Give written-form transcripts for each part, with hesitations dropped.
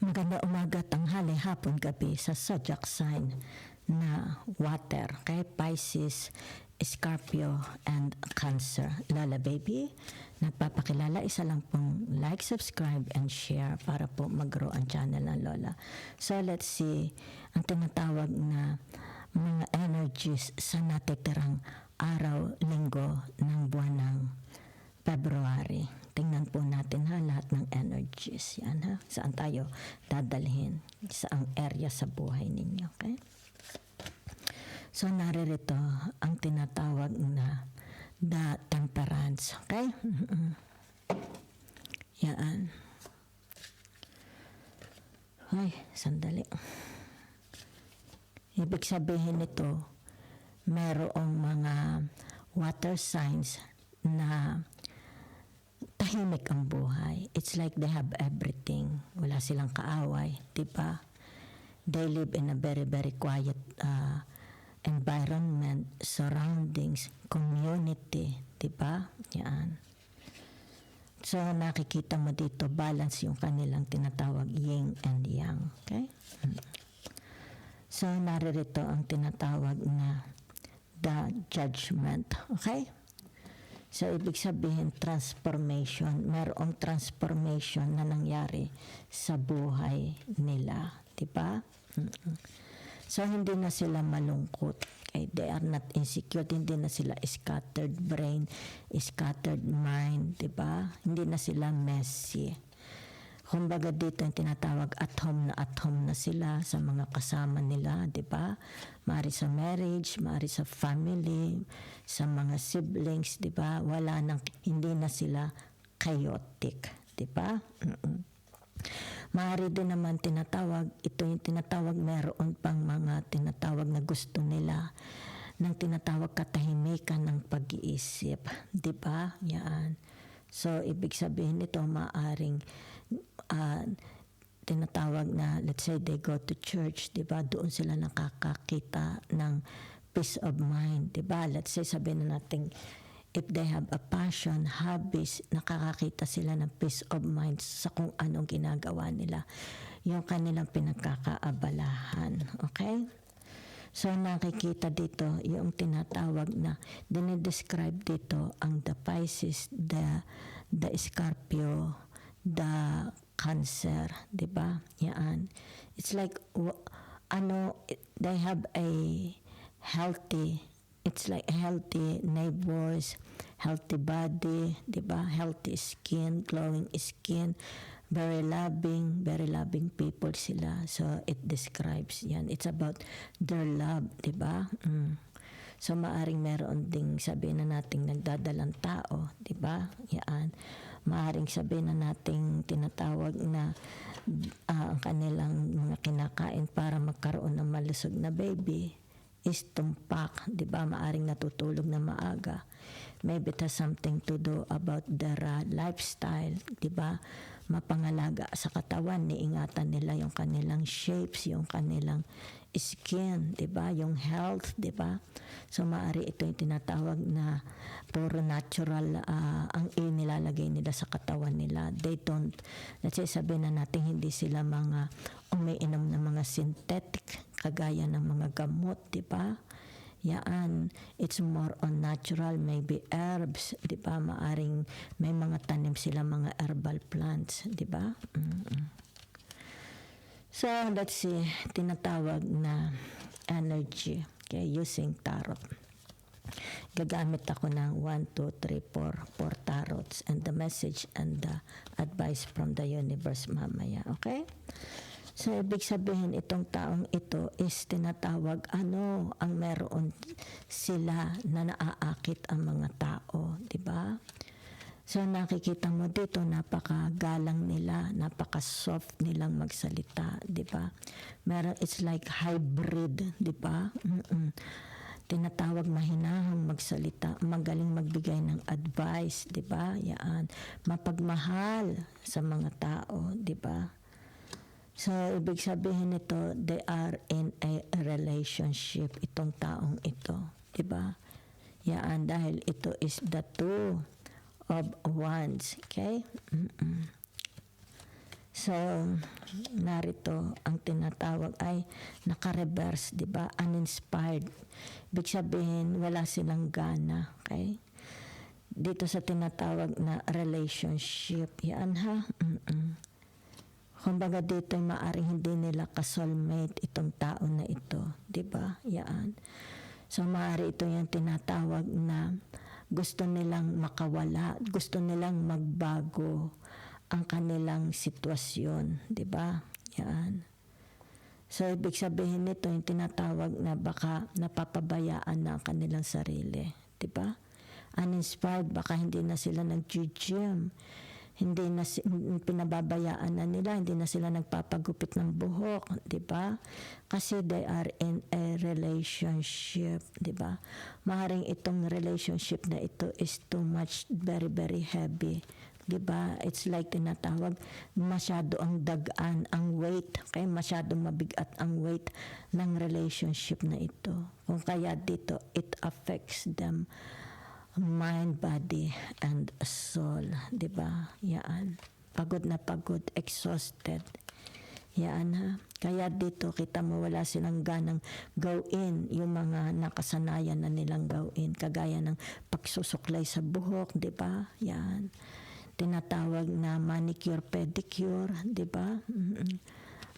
Maganda umaga, tanghali, hapon, gabi sa zodiac sign na water. Kay Pisces, Scorpio, and Cancer. Lola Baby, nagpapakilala. Isa lang pong like, subscribe, and share para po mag-grow ang channel ng Lola. So let's see ang tinatawag na mga energies sa natitirang araw, linggo ng buwan ng February. Tingnan po natin lahat ng energies. Yan ha. Saan tayo dadalhin? Saang area sa buhay ninyo. Okay? So naririto ang tinatawag na the temperance. Okay? Yan. Ay, sandali. Ibig sabihin nito, merong mga water signs na tahimik ang buhay. It's like they have everything. Wala silang kaaway, diba? They live in a very, very quiet environment, surroundings, community, diba? Yan. So, nakikita mo dito, balance yung kanilang tinatawag yin and yang. Okay? So, naririto ang tinatawag na the judgment. Okay? So, ibig sabihin, transformation. Mayroong transformation na nangyari sa buhay nila. Diba? So, hindi na sila malungkot. Okay? They are not insecure. Hindi na sila scattered brain, scattered mind. Diba? Hindi na sila messy. Kumbaga dito yung tinatawag at home na sila sa mga kasama nila, di ba? Maari sa marriage, maari sa family, sa mga siblings, di ba? Hindi na sila chaotic, di ba? Maari din naman ito yung tinatawag, meron pang mga tinatawag na gusto nila ng tinatawag katahimikan ng pag-iisip, di ba? Yan. So, ibig sabihin nito, maaring tinatawag na, let's say they go to church, diba? Doon sila nakakakita ng peace of mind, diba? Let's say sabihin na natin, if they have a passion, hobbies, nakakakita sila ng peace of mind sa kung anong ginagawa nila. Yung kanilang pinagkakaabalahan. Okay? So, nakikita dito yung tinatawag na dinidescribe dito ang the Pisces, the Scorpio, the Cancer, di ba? Yan. It's like, they have a healthy, it's like healthy neighbors, healthy body, di ba? Healthy skin, glowing skin, very loving people sila. So, it describes yan. It's about their love, di ba? So, maaring meron ding sabihin na nating nagdadalang tao, di ba? Yan. Maaring sabihin na nating tinatawag na ang kanilang mga kinakain para magkaroon ng malusog na baby is tumpak, di ba? Maaring natutulog na maaga. Maybe it has something to do about their lifestyle, di ba? Mapangalaga sa katawan, niingatan nila yung kanilang shapes, yung kanilang skin, di ba? Yung health, di ba? So, maaari ito yung tinatawag na puro natural ang inilalagay nila sa katawan nila. They don't, let's say sabihin na natin hindi sila mga umiinom ng mga synthetic kagaya ng mga gamot, di ba? Yan, it's more on natural, maybe herbs, di ba? Maaring may mga tanim sila, mga herbal plants, di ba? So, let's see, tinatawag na energy, okay, using tarot. Gagamit ako ng 1, 2, 3, 4 tarots and the message and the advice from the universe mamaya, okay? So, ibig sabihin itong taong ito is tinatawag ang meron sila na naaakit ang mga tao, di ba? So, nakikita mo dito, napakagalang nila, napaka-soft nilang magsalita, di ba? Meron, it's like hybrid, di ba? Tinatawag mahinahong magsalita, magaling magbigay ng advice, di ba? Yan, mapagmahal sa mga tao, di ba? So, ibig sabihin nito, they are in a relationship, itong taong ito, di ba? Yan, dahil ito is the two of wands, okay? So, narito ang tinatawag ay naka-reverse, di ba? Uninspired. Ibig sabihin, wala silang gana. Okay? Dito sa tinatawag na relationship. Yan ha? Kumbaga dito ay maaring hindi nila ka-soulmate itong tao na ito. Di ba? Yan. So maaari ito yung tinatawag na gusto nilang makawala, gusto nilang magbago ang kanilang sitwasyon, di ba? Yan. So ibig sabihin nito yung tinatawag na baka napapabayaan na ang kanilang sarili, di ba? Uninspired, baka hindi na sila nag-gym, hindi na pinababayaan na nila, hindi na sila nagpapagupit ng buhok, di ba? Kasi they are in a relationship, di ba? Maaaring itong relationship na ito is too much, very, very heavy. Di ba? It's like tinatawag, masyado ang dagaan, ang weight, kaya masyadong mabigat ang weight ng relationship na ito. Kung kaya dito, it affects them mind, body, and soul. Diba? Yan. Pagod na pagod, exhausted. Yan ha. Kaya dito, kita mo wala silang ganang gawin yung mga nakasanayan na nilang gawin. Kagaya ng pagsusuklay sa buhok, diba? Yan. Tinatawag na manicure, pedicure, diba?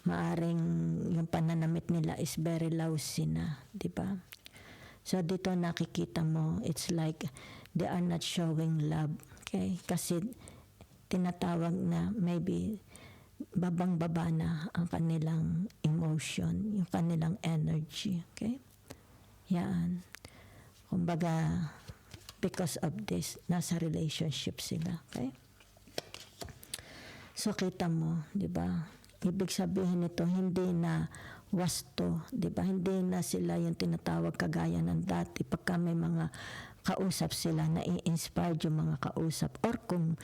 Maaring yung pananamit nila is very lousy na, diba? So dito nakikita mo, it's like they are not showing love. Okay? Kasi tinatawag na maybe babang-baba na ang kanilang emotion, yung kanilang energy. Okay? Yan. Kumbaga, because of this, nasa relationship sila. Okay? So kita mo, di ba? Ibig sabihin nito, hindi na wasto, di ba? Hindi na sila yung tinatawag kagaya ng dati pagka may mga kausap sila, na i-inspired yung mga kausap, or kung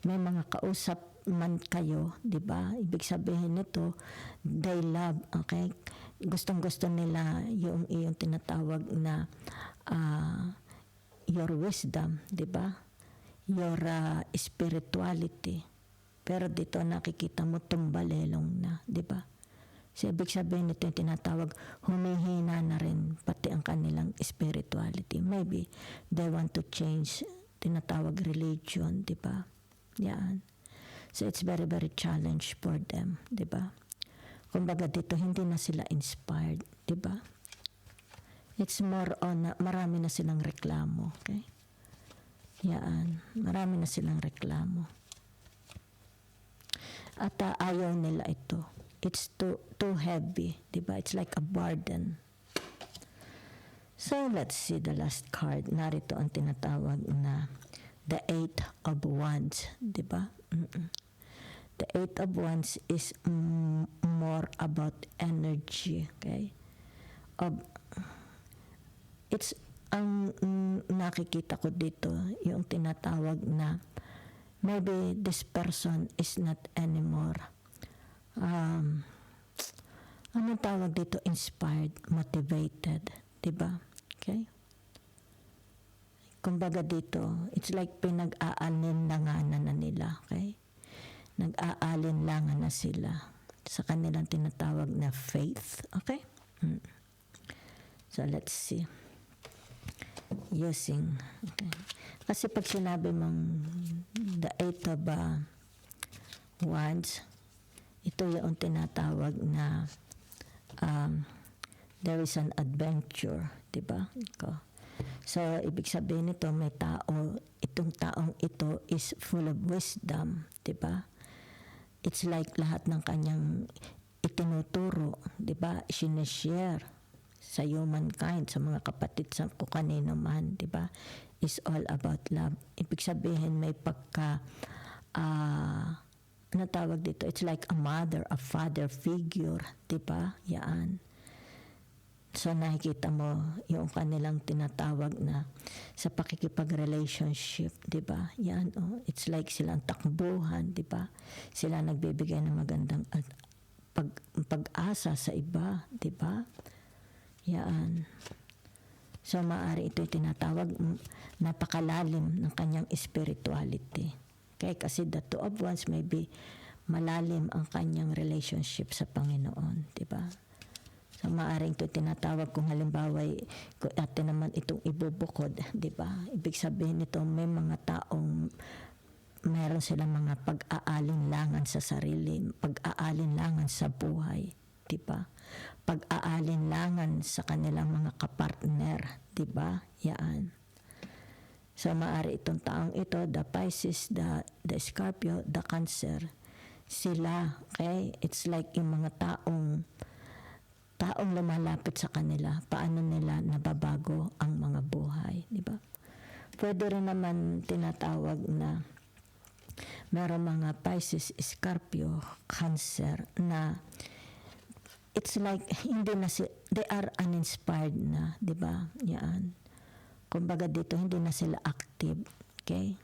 may mga kausap man kayo, di ba? Ibig sabihin nito, they love, okay? Gustong-gusto nila yung tinatawag na your wisdom, di ba? Your spirituality. Pero dito nakikita mo tumbalelong na, di ba? So, ibig sabihin nito yung tinatawag, humihina na rin pati ang kanilang spirituality. Maybe they want to change, tinatawag religion, di ba? Yan. So, it's very, very challenge for them, di ba? Kumbaga dito, hindi na sila inspired, di ba? It's more on, marami na silang reklamo, okay? Yan. Marami na silang reklamo. At ayaw nila ito. It's too heavy, diba? It's like a burden. So let's see the last card. Narito ang tinatawag na the Eight of Wands, diba? The Eight of Wands is more about energy, okay? It's ang nakikita ko dito, yung tinatawag na maybe this person is not anymore anong tawag dito? Inspired, motivated, diba? Okay? Kumbaga dito, it's like pinag-aalinlanganan na nila, okay? Nag-aalinlangan na sila sa kanilang tinatawag na faith, okay? So let's see. Using, okay. Kasi pag sinabi mong the Eight of Wands, ito yung tinatawag na there is an adventure, diba? So, ibig sabihin nito, may tao, itong taong ito is full of wisdom, diba? It's like lahat ng kanyang itinuturo, diba? Sinishare sa humankind, sa mga kapatid, sa kung kanino man, diba? Is all about love. Ibig sabihin, may pagka ano tawag dito? It's like a mother, a father figure, diba? Yan. So nakikita mo yung kanilang tinatawag na sa pakikipag-relationship, diba? Yan, oh. It's like silang takbuhan, diba? Sila nagbibigay ng magandang pag-asa sa iba, diba? Yan. So maaari ito tinatawag napakalalim ng kanyang spirituality. Okay, kasi the Two of Wands maybe malalim ang kanyang relationship sa Panginoon, di ba? So maaring ito tinatawag kung halimbawa kung atin naman itong ibubukod, di ba? Ibig sabihin nito may mga taong meron silang mga pag-aalinlangan sa sarili, pag-aalinlangan sa buhay, di ba? Pag-aalinlangan sa kanilang mga kapartner, di ba? Yan. So maaari itong taong ito, the Pisces, the Scorpio, the Cancer, sila, okay? It's like yung mga taong lumalapit sa kanila, paano nila nababago ang mga buhay, di ba? Pwede rin naman tinatawag na meron mga Pisces, Scorpio, Cancer na it's like hindi na they are uninspired na, di ba? Yan. Kumbaga dito hindi na sila active, okay?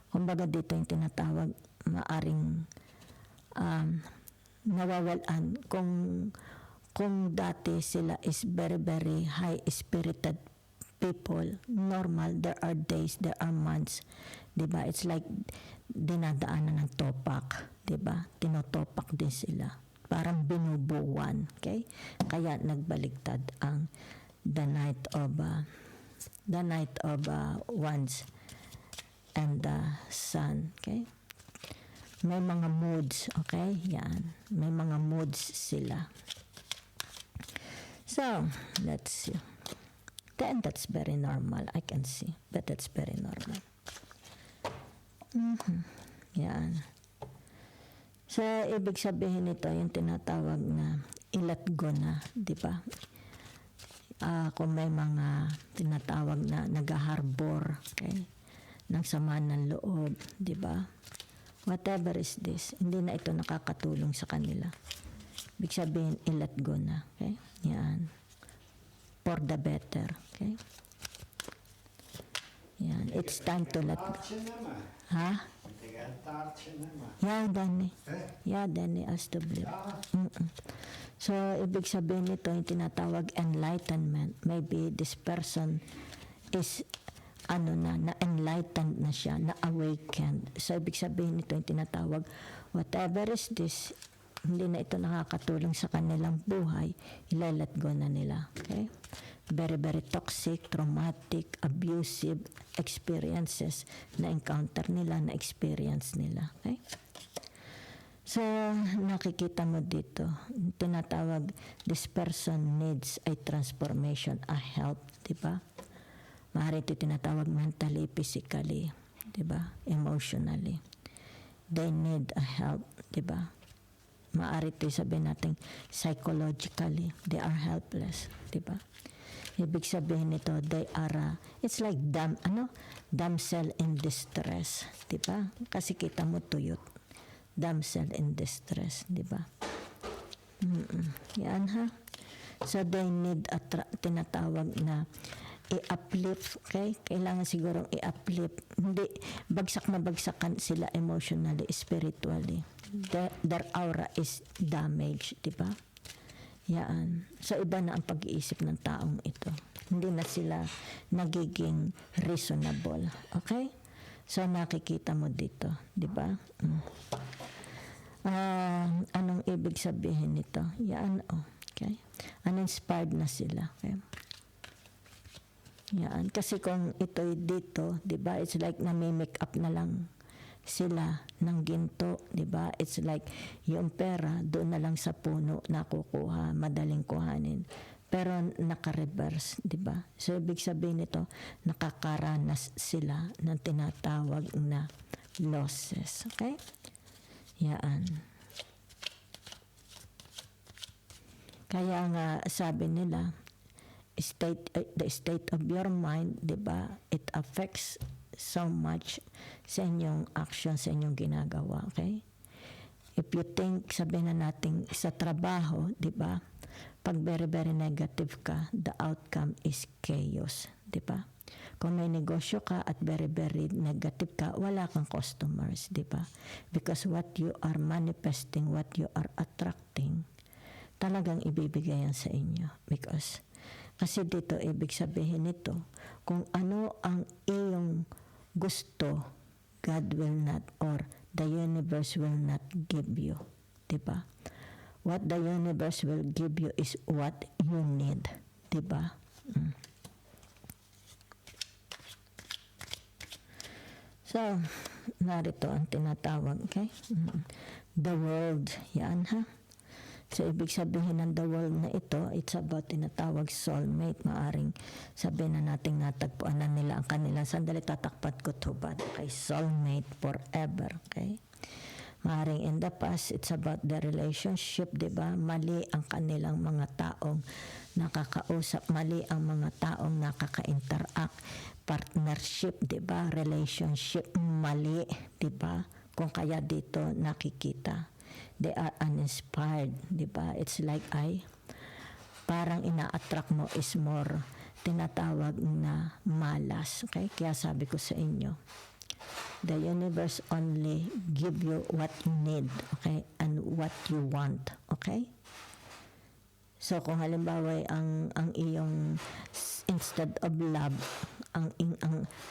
Kumbaga dito yung tinatawag maaring nawawalan kung dati sila is very very high spirited people, normal, there are days, there are months, diba? It's like dinadaanan ng topak, diba? Tinotopak din sila, parang binubuwan, okay? Kaya nagbaligtad ang the night of wands and the sun, okay? May mga moods, okay? Yan. May mga moods sila. So, let's see. Then that's very normal, I can see. But that's very normal. Yan. So, ibig sabihin nito, yung tinatawag na i-let go na, di ba? Kung may mga tinatawag na nag-harbor, okay, ng sama ng loob, di ba? Whatever is this, hindi na ito nakakatulong sa kanila. Ibig sabihin, i-let go na, okay? Yan. For the better, okay? Yan. It's time to let go. Ha? Yeah, Danny. Yeah, Danny has to believe. So, ibig sabihin nito, yung tinatawag enlightenment. Maybe this person is na-enlightened na siya, na-awakened. So, ibig sabihin nito, yung tinatawag, whatever is this, hindi na ito nakakatulong sa kanilang buhay, ilalet go na nila. Okay? Very, very toxic, traumatic, abusive experiences na encounter nila, na experience nila. Okay? So, nakikita mo dito, tinatawag, this person needs a transformation, a help, di ba? Maaari ito tinatawag mentally, physically, di ba? Emotionally. They need a help, di ba? Maaari ito sabihin natin psychologically, they are helpless, di ba? Ibig sabihin nito, they are, it's like damsel in distress, di ba? Kasi kita mo tuyot. Damsel in distress, di ba? Yan ha. So they need tinatawag na i-uplift, okay? Kailangan siguro i-uplift. Hindi, bagsak na bagsakan sila emotionally, spiritually. Their aura is damaged, di ba? Yan. So iba na ang pag-iisip ng taong ito. Hindi na sila nagiging reasonable, okay? So nakikita mo dito, di ba? Anong ibig sabihin nito? Yan, okay? Uninspired na sila, okay? Yan. Kasi kung ito'y dito, di ba, it's like nami-make up na lang sila ng ginto, di ba? It's like yung pera doon na lang sa puno nakukuha, madaling kuhanin. Pero naka-reverse, di ba? So ibig sabihin nito, nakakaranas sila ng tinatawag na losses, okay? Yan. Kaya nga sabi nila, the state of your mind, di ba, it affects so much sa inyong action, sa inyong ginagawa, okay? If you think, sabihin na natin, sa trabaho, di ba, pag very, very negative ka, the outcome is chaos, di ba? Kung may negosyo ka at very, very negative ka, wala kang customers, di ba? Because what you are manifesting, what you are attracting, talagang ibibigay yan sa inyo. Kasi dito, ibig sabihin nito, kung ano ang iyong gusto, God will not, or the universe will not give you. Diba? What the universe will give you is what you need. Diba? So, narito ang tinatawag, okay? The world, yan ha? So, ibig sabihin ng the world na ito, it's about tinatawag soulmate. Maaring sabihin na natin natagpuan na nila ang kanilang sandali tatakpat ko tubad. Okay, soulmate forever, okay? Maaring in the past, it's about the relationship, di ba? Mali ang kanilang mga taong nakakausap, mali ang mga taong nakaka-interact, partnership, di ba? Relationship, mali, di ba? Kung kaya dito nakikita. They are uninspired, di ba? It's like parang ina-attract mo is more tinatawag na malas, okay? Kaya sabi ko sa inyo, the universe only give you what you need, okay? And what you want, okay? So kung halimbawa ang iyong instead of love,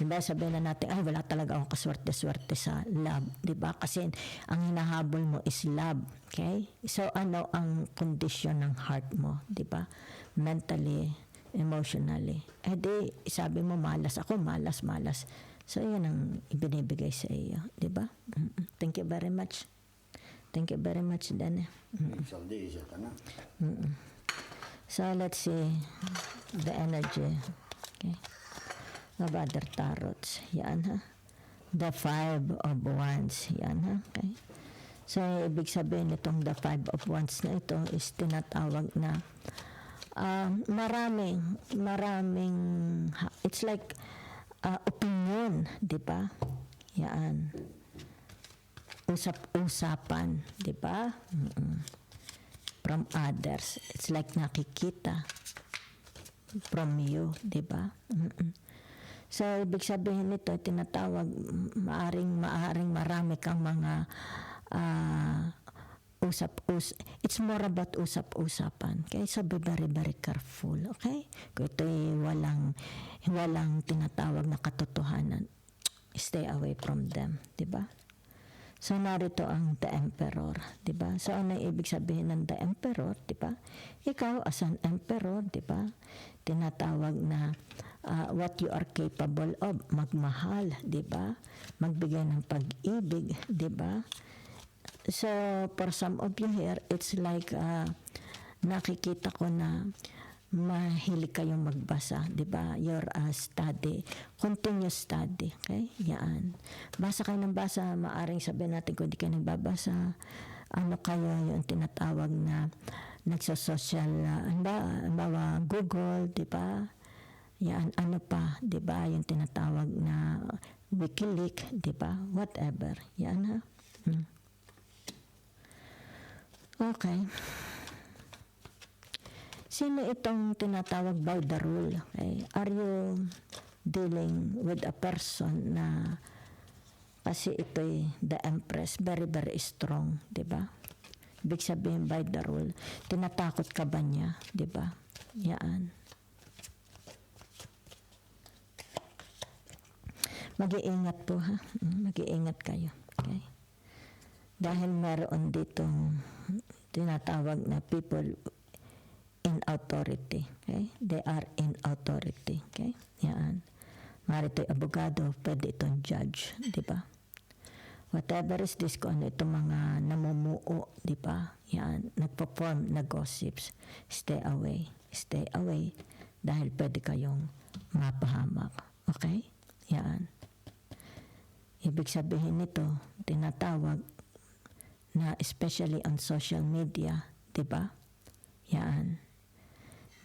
diba sabihin na natin, ay wala talaga akong kaswerte-swerte sa love, diba? Kasi ang hinahabol mo is love, okay? So ano ang kondisyon ng heart mo, diba? Mentally, emotionally. Di, sabi mo malas ako, malas. So, yun ang ibinibigay sa iyo. Di ba? Thank you very much. Thank you very much, Dane. So, let's see the energy. Okay. Of other tarots. Yan, ha? The 5 of Wands. Yan, ha? Okay. So, ibig sabihin itong the 5 of Wands na ito is tinatawag na maraming, it's like opinion, di ba? Yan. Usap-usapan, di ba? From others. It's like nakikita from you, di ba? So, ibig sabihin nito, tinatawag, maaring marami kang mga it's more about usap-usapan. Okay? So, be very, very careful. Okay? Kung ito'y walang tinatawag na katotohanan, stay away from them. Diba? So, narito ang the emperor. Diba? So, ano ibig sabihin ng the emperor? Diba? Ikaw, as an emperor, diba? Tinatawag na what you are capable of. Magmahal, diba? Magbigay ng pag-ibig, diba? So, for some of you here, it's like nakikita ko na mahilig kayong magbasa, di ba? Your study, continuous study, okay? Yan. Basa kayo ng basa, maaring sabihin natin kung di kayo nagbabasa, ano kayo yung tinatawag na nagsosocial, halimbawa Google, di ba? Yan, ano pa, di ba? Yung tinatawag na Wikileaks, di ba? Whatever. Yan, ha? Okay. Sino itong tinatawag by the rule? Okay? Are you dealing with a person na kasi ito'y the empress, very, very strong, di ba? Ibig sabihin by the rule, tinatakot ka ba niya, di ba? Yan. Mag-iingat po, ha? Mag-iingat kayo. Okay? Dahil meron ditong tinatawag na people in authority. Okay? They are in authority. Okay? Yan. Mari ito'y abogado, pwede itong judge. Di ba? Whatever is this, kung ano itong mga namumuo, di ba? Yan. Nagpo-form na gossips. Stay away. Stay away. Dahil pwede kayong mapahamak. Okay? Yan. Ibig sabihin nito, tinatawag na especially on social media, di ba? Yan.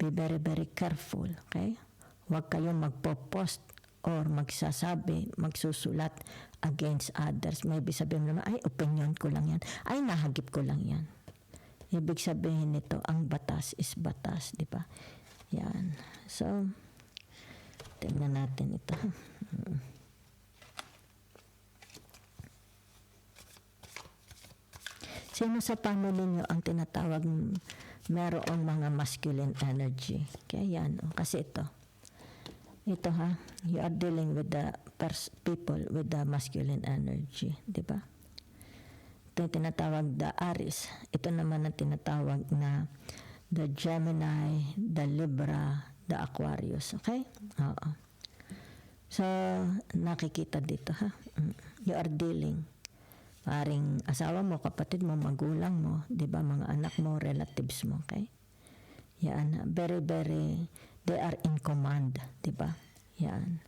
Be very, very careful, okay? Huwag kayong magpo-post or magsasabi, magsusulat against others. Maybe sabihin mo naman, ay, opinion ko lang yan. Ay, nahagip ko lang yan. Ibig sabihin nito, ang batas is batas, di ba? Yan. So, tingnan natin ito. Sino sa family nyo ang tinatawag merong mga masculine energy? Kaya yan. Kasi ito. Ito ha. You are dealing with the people with the masculine energy. Diba? Ito yung tinatawag the Aries. Ito naman ang tinatawag na the Gemini, the Libra, the Aquarius. Okay? Oo. So, nakikita dito ha. You are dealing. Paring asawa mo, kapatid mo, magulang mo, di ba, mga anak mo, relatives mo, okay? Yan, very, very, they are in command, di ba? Yan.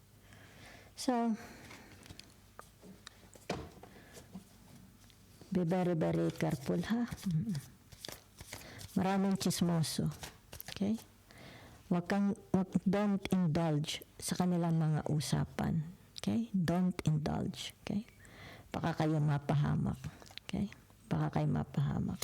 So, be very, very careful, ha? Maraming chismoso, okay? Don't indulge sa kanilang mga usapan, okay? Don't indulge, okay? Baka kayo mapahamak. Okay? Baka kayo mapahamak.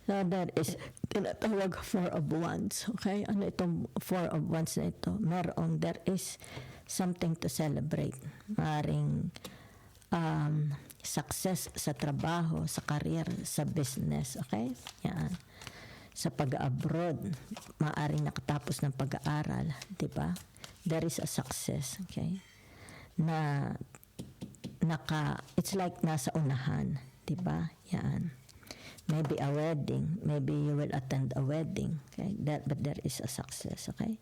So that is tinatawag Four of Wands. Okay? Ano itong Four of Wands na ito? There is something to celebrate. Maring success sa trabaho, sa career, sa business. Okay? Yan. Sa pag-abroad, maaring nakatapos ng pag-aaral, di ba? There is a success, okay? Na it's like nasa unahan, di ba? Yan. Maybe a wedding, maybe you will attend a wedding, okay? But there is a success, okay?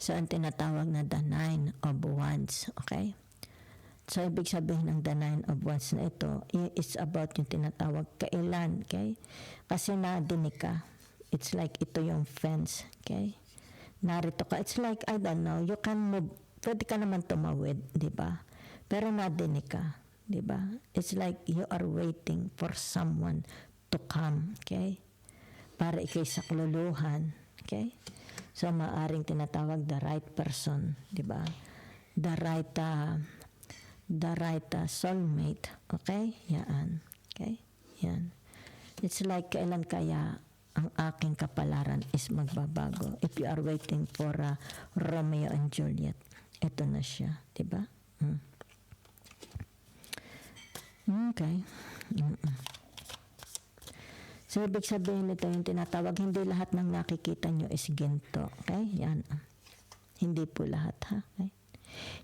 So, ang tinatawag na the Nine of Wands, okay? So, ibig sabihin ng the Nine of Wands na ito, it's about yung tinatawag kailan, okay? Kasi nadinig ka. It's like ito yung fence, okay? Narito ka. It's like, I don't know, you can move. Pwede ka naman tumawid, di ba? Pero nadinig ka, di ba? It's like you are waiting for someone to come, okay? Para ikay sakluluhan, okay? So, maaring tinatawag the right person, di ba? The right soulmate, okay? Yan, okay? Yan. It's like kailan kaya ang aking kapalaran is magbabago. If you are waiting for Romeo and Juliet, ito na siya, di ba? Okay. So, ibig sabihin nito yung tinatawag, hindi lahat ng nakikita nyo is ginto. Okay? Yan. Hindi po lahat, ha? Okay?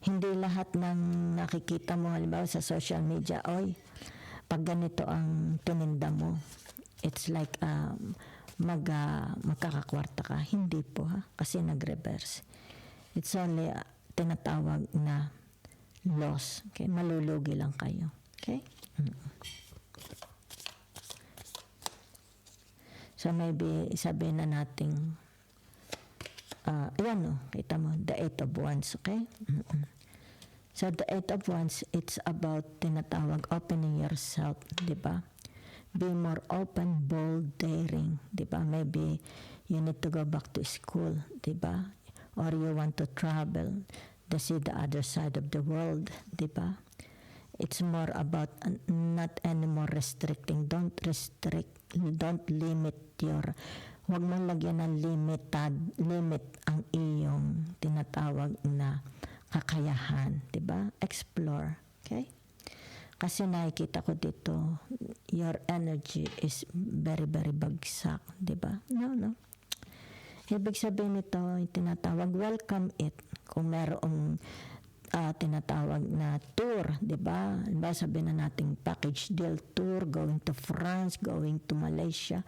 Hindi lahat ng nakikita mo, halimbawa sa social media, oy, pag ganito ang tininda mo, it's like, magkakakwarta ka. Hindi po ha, kasi nag-reverse. It's only tinatawag na loss. Okay? Malulugi lang kayo. Okay? So maybe sabihin na natin, yan o, kita mo, the Eight of Wands. Okay? So the Eight of Wands, it's about tinatawag opening yourself, di ba? Be more open, bold, daring, di ba? Maybe you need to go back to school, di ba? Or you want to travel to see the other side of the world, di ba? It's more about not anymore restricting. Don't restrict, don't limit huwag mong lagyan ng limit ang iyong tinatawag na kakayahan, di ba? Explore, okay? Kasi nakikita ko dito, your energy is very, very bagsak, di ba? No. Ibig sabihin nito, yung tinatawag, welcome it. Kung merong tinatawag na tour, di ba? Sabihin na natin package deal tour, going to France, going to Malaysia.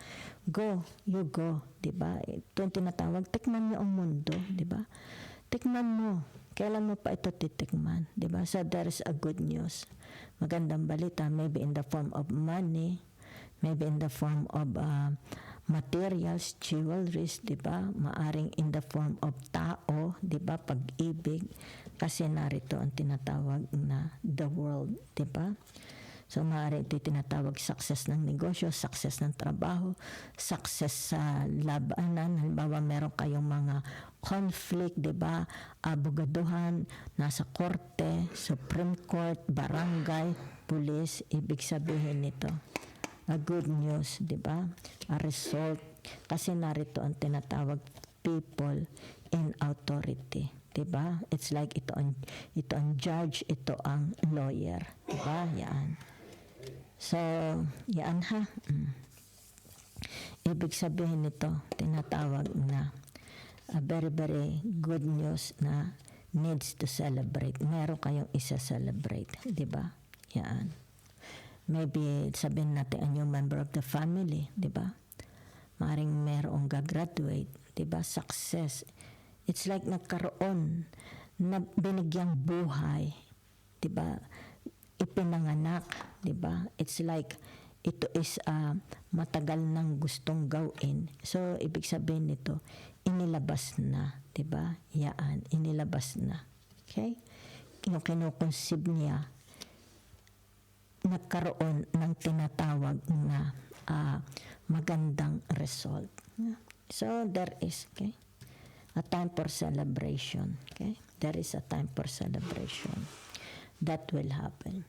You go, di ba? Ito yung tinatawag, tikman niyo ang mundo, di ba? Tikman mo. Kailan mo pa ito titikman, di ba? So there is a good news. Magandang balita, maybe in the form of money, maybe in the form of materials, jewelries, di ba? Maaring in the form of tao, di ba? Pag-ibig. Kasi narito ang tinatawag na the world, di ba? So, maaari ito tinatawag success ng negosyo, success ng trabaho, success sa labanan. Halimbawa, meron kayong mga conflict, di ba? Abogaduhan, nasa korte, Supreme Court, barangay, police. Ibig sabihin nito, a good news, di ba? A result. Kasi narito ang tinatawag people in authority. Diba? It's like ito ang judge, ito ang lawyer. Diba? Yan. So, yan ha. Ibig sabihin nito, tinatawag na very, very good news na needs to celebrate. Meron kayong isa-celebrate, di ba? Yan. Maybe sabihin natin a new member of the family, di ba? Maring merong gagraduate, di ba? Success. It's like nagkaroon na binigyang buhay, di ba? Ipinanganak, di ba? It's like ito is matagal nang gustong gawin. So, ibig sabihin nito, inilabas na, di ba? Yaan, inilabas na. Okay? Yung kinukonceive niya, nagkaroon ng tinatawag na magandang result. So, there is, okay? A time for celebration. Okay? There is a time for celebration. That will happen.